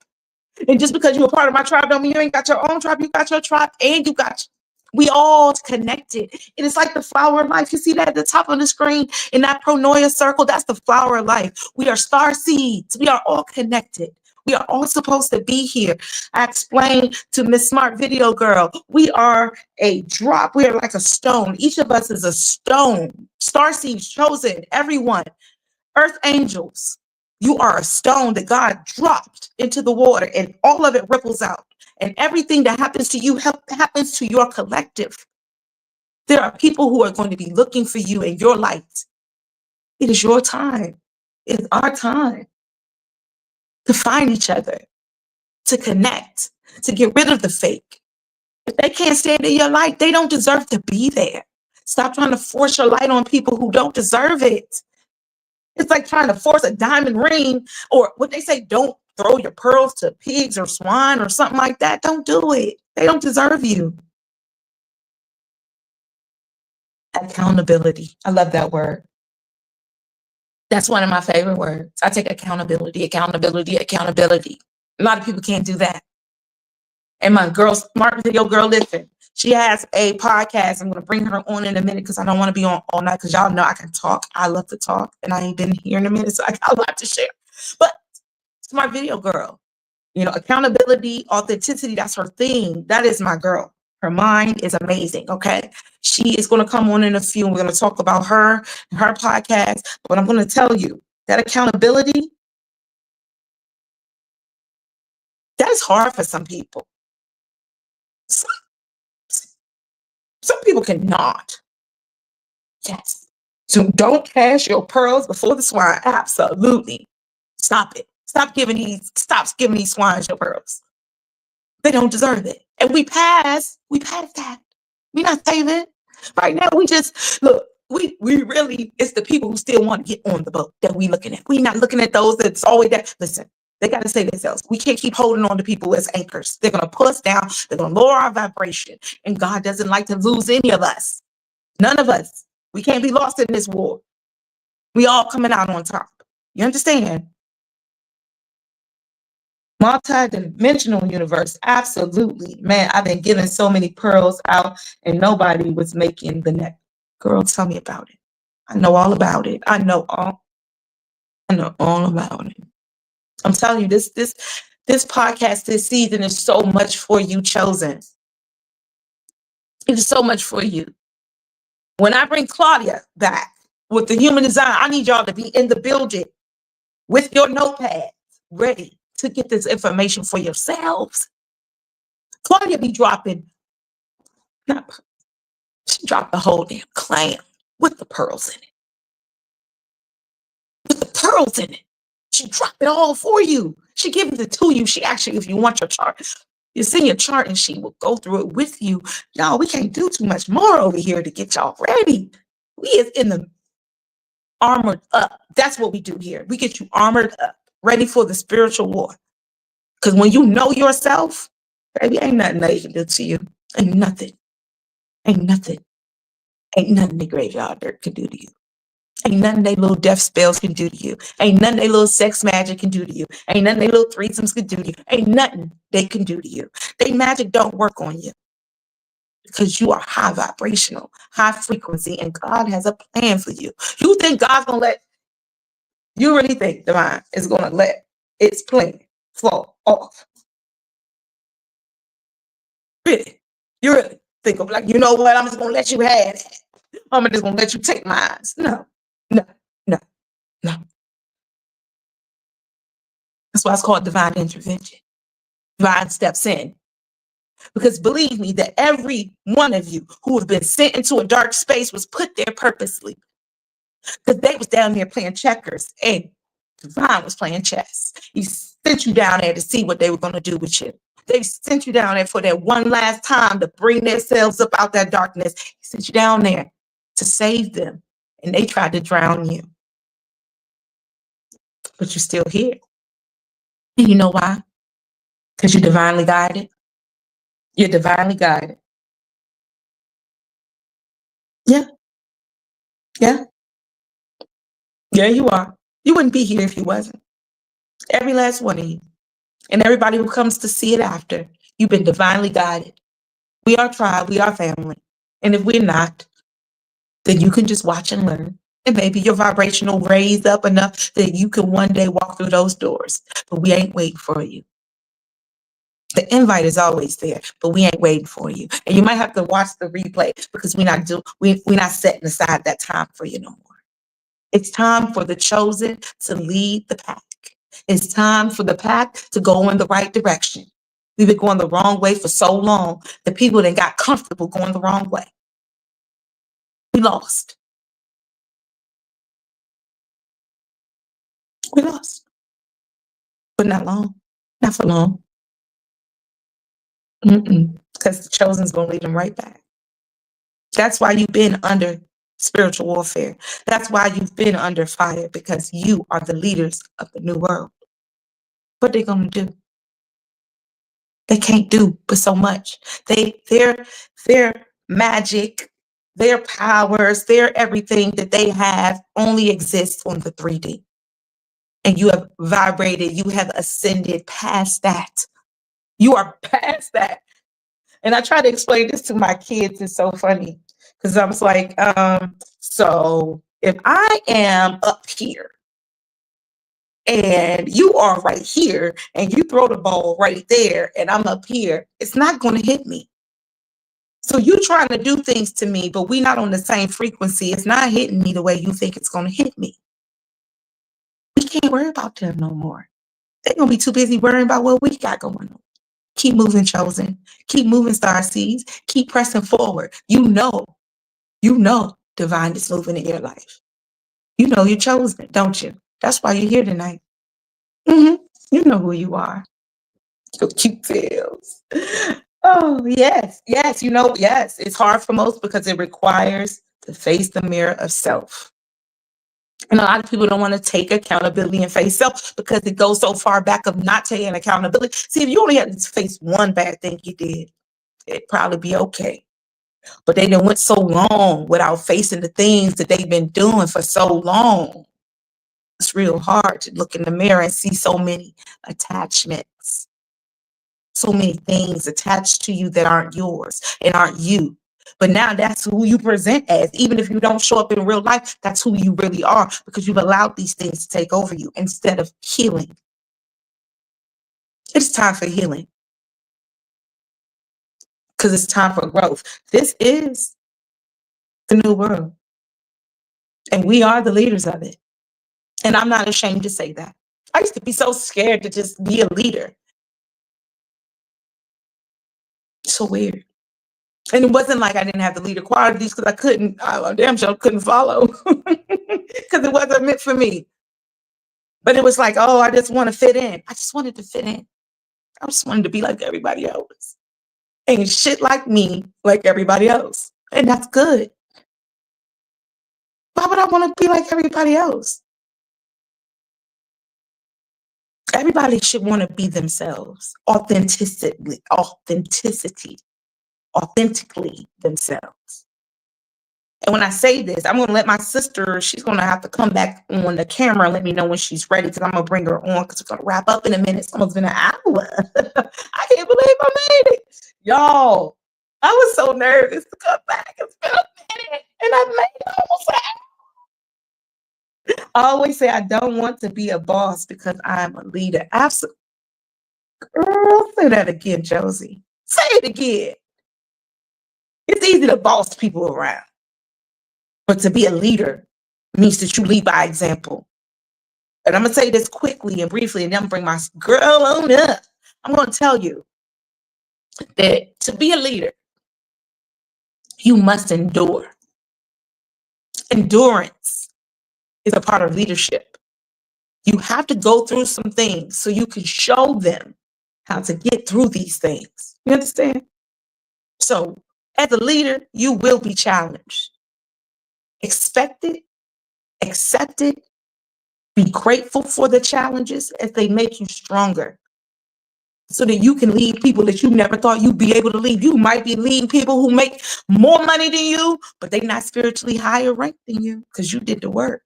And just because you're a part of my tribe don't mean you ain't got your own tribe. You got your tribe and you got, we all connected. And it's like the flower of life. You see that at the top of the screen in that Pronoia circle? That's the flower of life. We are star seeds. We are all connected. We are all supposed to be here. I explained to Miss Smart Video Girl, we are a drop. We are like a stone. Each of us is a stone. Star seeds chosen, everyone. Earth angels. You are a stone that God dropped into the water and all of it ripples out. And everything that happens to you happens to your collective. There are people who are going to be looking for you in your light. It is your time. It is our time to find each other, to connect, to get rid of the fake. If they can't stand in your light, they don't deserve to be there. Stop trying to force your light on people who don't deserve it. It's like trying to force a diamond ring, or what they say, don't throw your pearls to pigs or swine or something like that. Don't do it. They don't deserve you. Accountability. I love that word. That's one of my favorite words. I take accountability, accountability, accountability. A lot of people can't do that. And my girl, Smart Video Girl, listen, she has a podcast. I'm going to bring her on in a minute because I don't want to be on all night because y'all know I can talk. I love to talk and I ain't been here in a minute, so I got a lot to share. But Smart Video Girl, you know, accountability, authenticity, that's her thing. That is my girl. Her mind is amazing, okay? She is going to come on in a few, and we're going to talk about her and her podcast. But I'm going to tell you, that accountability, that is hard for some people. Some people cannot. Yes. So don't cast your pearls before the swine. Absolutely. Stop it. Stop giving these swines your pearls. They don't deserve it. And we pass that. We're not saving. Right now, we just look, we really, it's the people who still want to get on the boat that we looking at. We're not looking at those that's always there. Listen, they got to say themselves. We can't keep holding on to people as anchors. They're going to pull us down. They're going to lower our vibration. And God doesn't like to lose any of us. None of us. We can't be lost in this war. We all coming out on top. You understand? Multi-dimensional universe. Absolutely. Man, I've been giving so many pearls out and nobody was making the net. Girl, tell me about it. I know all about it. I know all about it. I'm telling you, this podcast this season is so much for you chosen. It is so much for you. When I bring Claudia back with the human design, I need y'all to be in the building with your notepad ready to get this information for yourselves. Claudia be dropping, she dropped the whole damn clam with the pearls in it. With the pearls in it. She dropped it all for you. She gives it to you. She actually, if you want your chart, you send your chart and she will go through it with you. Y'all, we can't do too much more over here to get y'all ready. We is in the armored up. That's what we do here. We get you armored up, ready for the spiritual war. Because when you know yourself, baby, ain't nothing they can do to you. Ain't nothing. Ain't nothing. Ain't nothing the graveyard dirt can do to you. Ain't nothing they little death spells can do to you. Ain't nothing they little sex magic can do to you. Ain't nothing they little threesomes can do to you. Ain't nothing they can do to you. They magic don't work on you because you are high vibrational, high frequency, and God has a plan for you. You think God's going to you really think Divine is going to let its plan fall off? Really? You really think of like, you know what? I'm just going to let you have it. I'm just going to let you take mine. No. That's why it's called divine intervention. Divine steps in. Because believe me that every one of you who have been sent into a dark space was put there purposely. Because they was down there playing checkers and Divine was playing chess. He sent you down there to see what they were going to do with you. They sent you down there for that one last time to bring themselves up out that darkness. He sent you down there to save them. And they tried to drown you. But you're still here. And you know why? Because you're divinely guided. You're divinely guided. Yeah. Yeah. Yeah, you are. You wouldn't be here if you wasn't. Every last one of you. And everybody who comes to see it after, you've been divinely guided. We are tribe, we are family. And if we're not, then you can just watch and learn. And maybe your vibration will raise up enough that you can one day walk through those doors. But we ain't waiting for you. The invite is always there, but we ain't waiting for you. And you might have to watch the replay because we're not setting aside that time for you no more. It's time for the chosen to lead the pack. It's time for the pack to go in the right direction. We've been going the wrong way for so long that people then got comfortable going the wrong way. We lost. We lost. But not long. Not for long. Because the chosen's going to lead them right back. That's why you've been under spiritual warfare. That's why you've been under fire, because you are the leaders of the new world. What they going to do? They can't do but so much. Their magic, their powers, their everything that they have only exists on the 3D. And you have vibrated, you have ascended past that. You are past that. And I try to explain this to my kids. It's so funny because I was like, so if I am up here and you are right here and you throw the ball right there and I'm up here, it's not going to hit me. So you trying to do things to me, but we're not on the same frequency. It's not hitting me the way you think it's going to hit me. We can't worry about them no more. They're going to be too busy worrying about what we got going on. Keep moving, chosen. Keep moving, Starseeds. Keep pressing forward. You know divine is moving in your life. You know you're chosen, don't you? That's why you're here tonight. You know who you are. So cute tails. Oh, yes. Yes, yes. It's hard for most because it requires to face the mirror of self. And a lot of people don't want to take accountability and face self because it goes so far back of not taking accountability. See, if you only had to face one bad thing you did, it'd probably be okay. But they done went so long without facing the things that they've been doing for so long. It's real hard to look in the mirror and see so many attachments, so many things attached to you that aren't yours and aren't you. But now that's who you present as. Even if you don't show up in real life, that's who you really are because you've allowed these things to take over you instead of healing. It's time for healing because it's time for growth. This is the new world. And we are the leaders of it. And I'm not ashamed to say that. I used to be so scared to just be a leader. So weird. And it wasn't like I didn't have the leader qualities because I damn sure couldn't follow because it wasn't meant for me. But it was like, oh, I just want to fit in. I just wanted to fit in. I just wanted to be like everybody else. Ain't shit like me, like everybody else. And that's good. Why would I want to be like everybody else? Everybody should want to be themselves, authentically themselves. And when I say this, I'm going to let my sister, she's going to have to come back on the camera and let me know when she's ready because I'm going to bring her on because we're going to wrap up in a minute. It's almost been an hour. I can't believe I made it. Y'all, I was so nervous to come back. It's been a minute and I made it almost an hour. I always say I don't want to be a boss because I'm a leader. Absolutely. Girl, say that again, Josie. Say it again. It's easy to boss people around. But to be a leader means that you lead by example. And I'm going to say this quickly and briefly, and then I'm going to bring my girl on up. I'm going to tell you that to be a leader, you must endure. Endurance is a part of leadership. You have to go through some things so you can show them how to get through these things. You understand? So, as a leader, you will be challenged. Expect it, accept it, be grateful for the challenges as they make you stronger so that you can lead people that you never thought you'd be able to lead. You might be leading people who make more money than you, but they're not spiritually higher ranked than you because you did the work.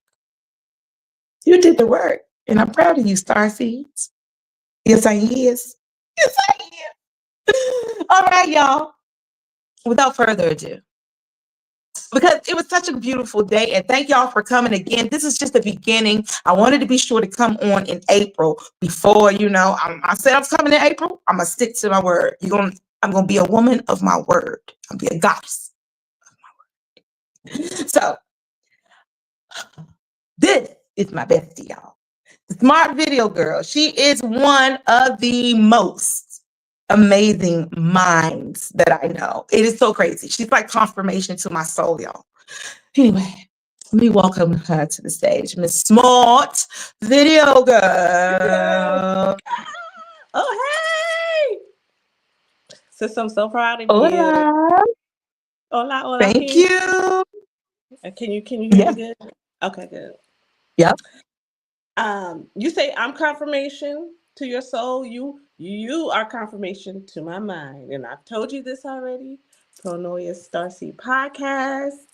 You did the work. And I'm proud of you, Starseeds. Yes, I is. Yes, I am. All right, y'all. Without further ado, because it was such a beautiful day, and thank y'all for coming again. This is just the beginning. I wanted to be sure to come on in April before, I said I was coming in April. I'm going to stick to my word. I'm going to be a woman of my word. I'm going to be a goddess of my word. So this is my bestie, y'all. The Smart Video Girl. She is one of the most amazing minds that I know. It is so crazy. She's like confirmation to my soul, y'all. Anyway, let me welcome her to the stage, Miss Smart Video Girl. Oh, hey! Sis, I'm so proud of you. Hola. Hola. Thank you. Can you hear Yeah. me good? Okay, good. Yep. You say I'm confirmation to your soul. You are confirmation to my mind. And I've told you this already. Pronoia Starseed podcast.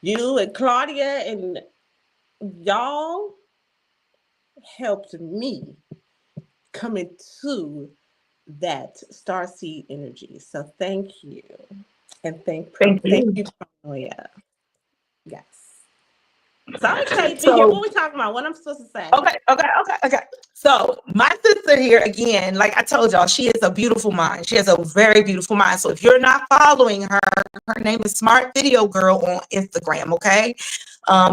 You and Claudia and y'all helped me come into that starseed energy. So thank you. And thank you. you, Pronoia. Yes. So I'm excited to be here. So, What we talking about? What I'm supposed to say? okay. So my sister here again, like I told y'all, she is a beautiful mind. She has a very beautiful mind. So if you're not following her, her name is Smart Video Girl on Instagram. Okay.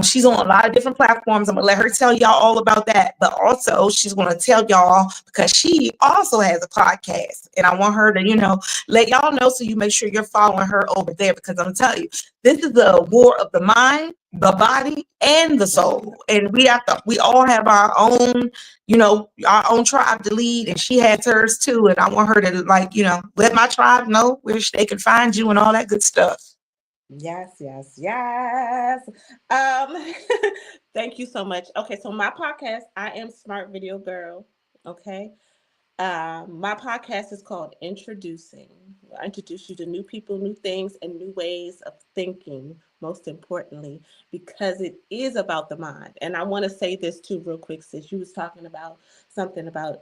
She's on a lot of different platforms. I'm gonna let her tell y'all all about that. But also she's gonna tell y'all because she also has a podcast. And I want her to, let y'all know so you make sure you're following her over there because I'm telling you, this is a war of the mind, the body, and the soul. And we all have our own, our own tribe to lead, and she has hers too. And I want her to let my tribe know where they can find you and all that good stuff. Yes. Thank you so much. Okay, so my podcast, I am Smart Video Girl. Okay. My podcast is called Introducing. I introduce you to new people, new things, and new ways of thinking, most importantly, because it is about the mind. And I want to say this too, real quick, since you was talking about something about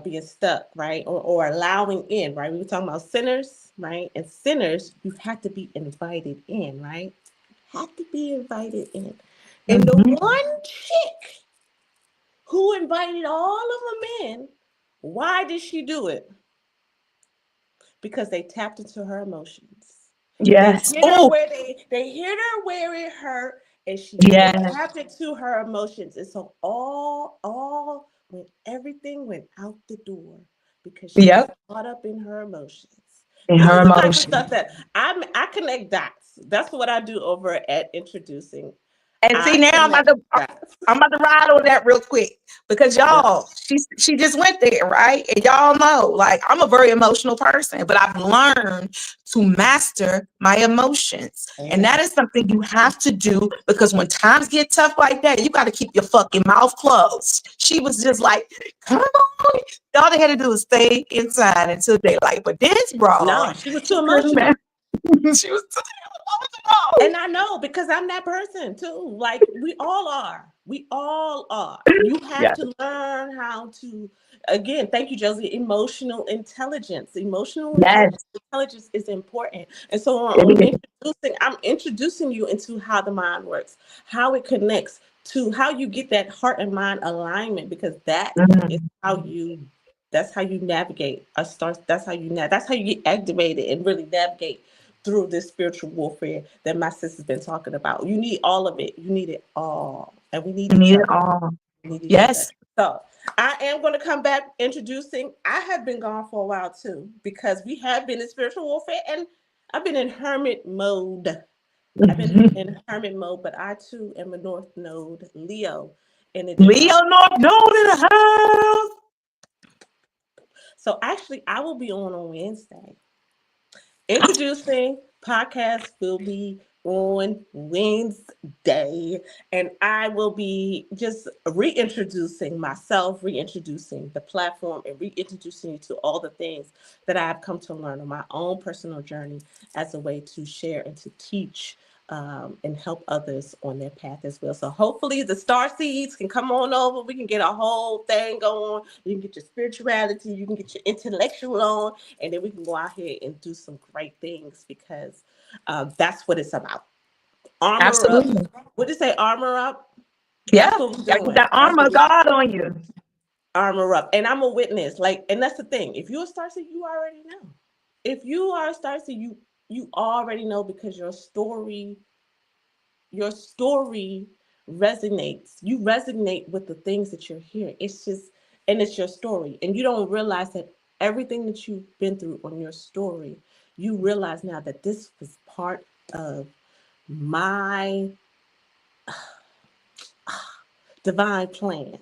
being stuck, right? Or allowing in, right? We were talking about sinners, right? And sinners, you have to be invited in, right? Have to be invited in. And the one chick who invited all of them in, why did she do it? Because they tapped into her emotions. Yes. They hit her where they hit her where it hurt, and they tapped into her emotions. And so when everything went out the door because she was caught up in her emotions. In This her is the type of emotions. stuff that I connect dots. That's what I do over at Introducing. And see, now I'm about to ride on that real quick because y'all, she just went there, right? And y'all know, like, I'm a very emotional person, but I've learned to master my emotions. And that is something you have to do because when times get tough like that, you got to keep your fucking mouth closed. She was just like, come on. All they had to do was stay inside until daylight. But this broad, no, she was too emotional. She was too emotional. And I know because I'm that person too. Like we all are. We all are. You have to learn how to, again, thank you, Josie, emotional intelligence. Intelligence is important. And so I'm introducing you into how the mind works, how it connects to how you get that heart and mind alignment, because that's how you navigate that's how you get activated and really navigate through this spiritual warfare that my sister's been talking about. You need all of it. You need it all. And we need each other. We need each other. So I am going to come back introducing. I have been gone for a while too, because we have been in spiritual warfare and I've been in hermit mode. But I too am a North Node Leo. Leo North Node in the house. So actually, I will be on Wednesday. Introducing podcast will be on Wednesday, and I will be just reintroducing myself, reintroducing the platform, and reintroducing you to all the things that I have come to learn on my own personal journey as a way to share and to teach and help others on their path as well. So hopefully the star seeds can come on over. We can get a whole thing going. You can get your spirituality, you can get your intellectual on, and then we can go out here and do some great things, because that's what it's about. Armor Absolutely. up. What did you say? Armor up? Yeah. That's what we're doing. That armor of God on you. Armor up. And I'm a witness. And that's the thing. If you're a star seed, you already know. If you are a star seed, you already know, because your story resonates. You resonate with the things that you're hearing. It's your story. And you don't realize that everything that you've been through on your story, you realize now that this was part of my divine plan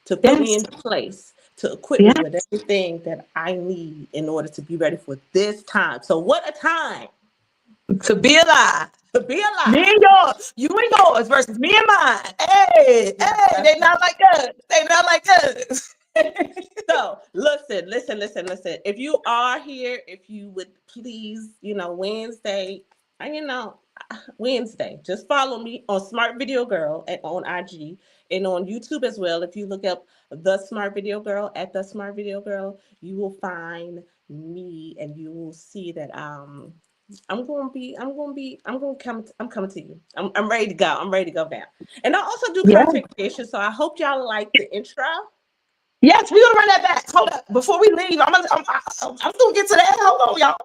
to put me in place, to equip me with everything that I need in order to be ready for this time. So what a time to be alive. To be alive. Me and yours, you and yours versus me and mine. Hey, they not like us. They not like us. So listen. If you are here, if you would please, Wednesday, just follow me on Smart Video Girl on IG and on YouTube as well. If you look up The Smart Video Girl at The Smart Video Girl, you will find me, and you will see that I'm coming to you. I'm ready to go. I'm ready to go down. And I also do content creation, so I hope y'all like the intro. Yes, we're gonna run that back. Hold up, before we leave, I'm gonna get to that. Hold on, y'all.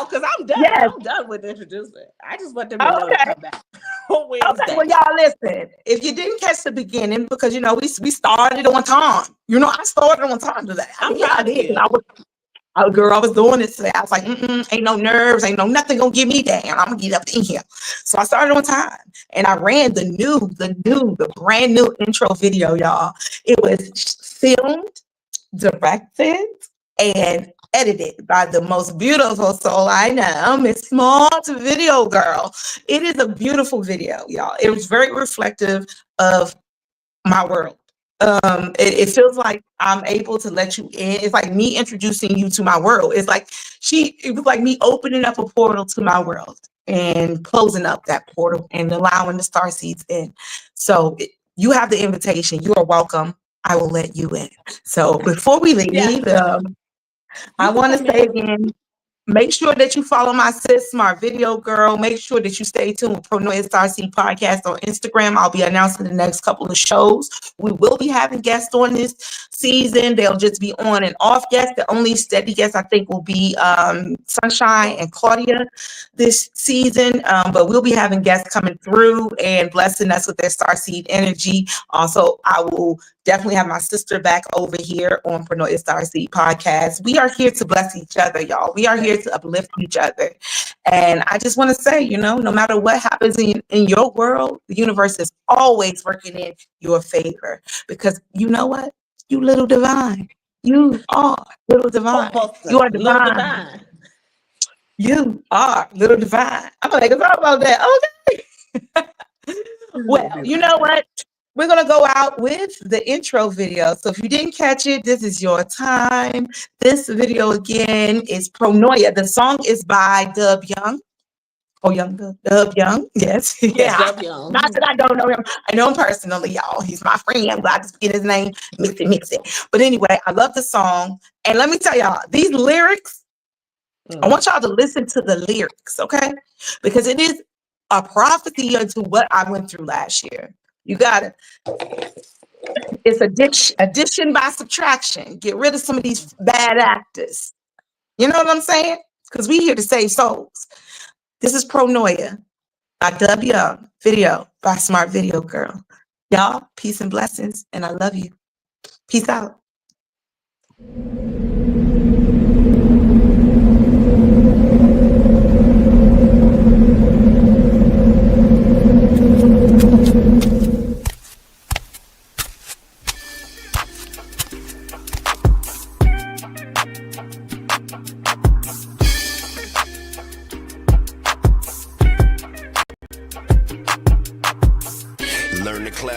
Because I'm done. Yes. I'm done with introducing. I just want them to know to come back. Okay, well, y'all listen. If you didn't catch the beginning, because we started on time. I started on time today. I did. I was doing it today. I was like, ain't no nerves, ain't no nothing gonna get me down. I'm gonna get up in here. So I started on time, and I ran the brand new intro video, y'all. It was filmed, directed, and edited by the most beautiful soul I know, Miss Small Video Girl. It is a beautiful video, y'all. It was very reflective of my world. It feels like I'm able to let you in. It's like me introducing you to my world. It was like me opening up a portal to my world and closing up that portal and allowing the star seeds in. So you have the invitation. You are welcome. I will let you in. So before we leave, I want to say again, make sure that you follow my sis, Smart Video Girl. Make sure that you stay tuned with Pronoia Starseed podcast on Instagram. I'll be announcing the next couple of shows. We will be having guests on this season. They'll just be on and off guests. The only steady guests I think will be Sunshine and Claudia this season. But we'll be having guests coming through and blessing us with their Starseed energy. Also, I will definitely have my sister back over here on Pronoia Starseed podcast. We are here to bless each other, y'all. We are here to uplift each other. And I just want to say, no matter what happens in your world, the universe is always working in your favor. Because you know what? You little divine. You are little divine. You are divine. You are little divine. I'm going to talk about that. Okay. Well, you know what? We're going to go out with the intro video. So if you didn't catch it, this is your time. This video again is Pronoia. The song is by Dub Young. Dub Young. Yes. Yeah. Dub Young. Not that I don't know him. I know him personally, y'all. He's my friend. I'm glad to forget his name. Mix it. But anyway, I love the song. And let me tell y'all, these lyrics, I want y'all to listen to the lyrics, okay? Because it is a prophecy into what I went through last year. You got it. It's addition by subtraction. Get rid of some of these bad actors. You know what I'm saying? Because we here to save souls. This is Pronoia by Dub Young. Video by Smart Video Girl. Y'all, peace and blessings, and I love you. Peace out.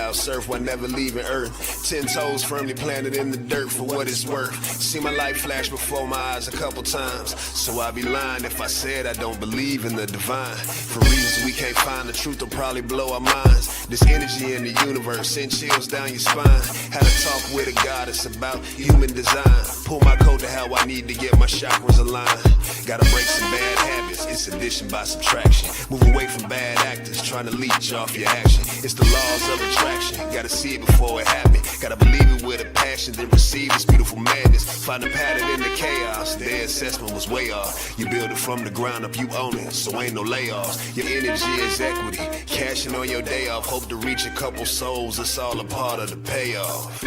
cloud surf while never leaving Earth. 10 toes firmly planted in the dirt for what it's worth. See my life flash before my eyes a couple times, so I'd be lying if I said I don't believe in the divine. For reasons we can't find, the truth will probably blow our minds. This energy in the universe send chills down your spine. Had a talk with a goddess about human design. Pull my code to how I need to get my chakras aligned. Gotta break some bad habits, it's addition by subtraction. Move away from bad actors trying to leech off your action. It's the laws of attraction, gotta see it before it happens. Gotta believe it with a passion, then receive this beautiful madness. Find a pattern in the chaos, their assessment was way off. You build it from the ground up, you own it, so ain't no layoffs. Your energy is equity, cashing on your day off. Hope to reach a couple souls, it's all a part of the payoff.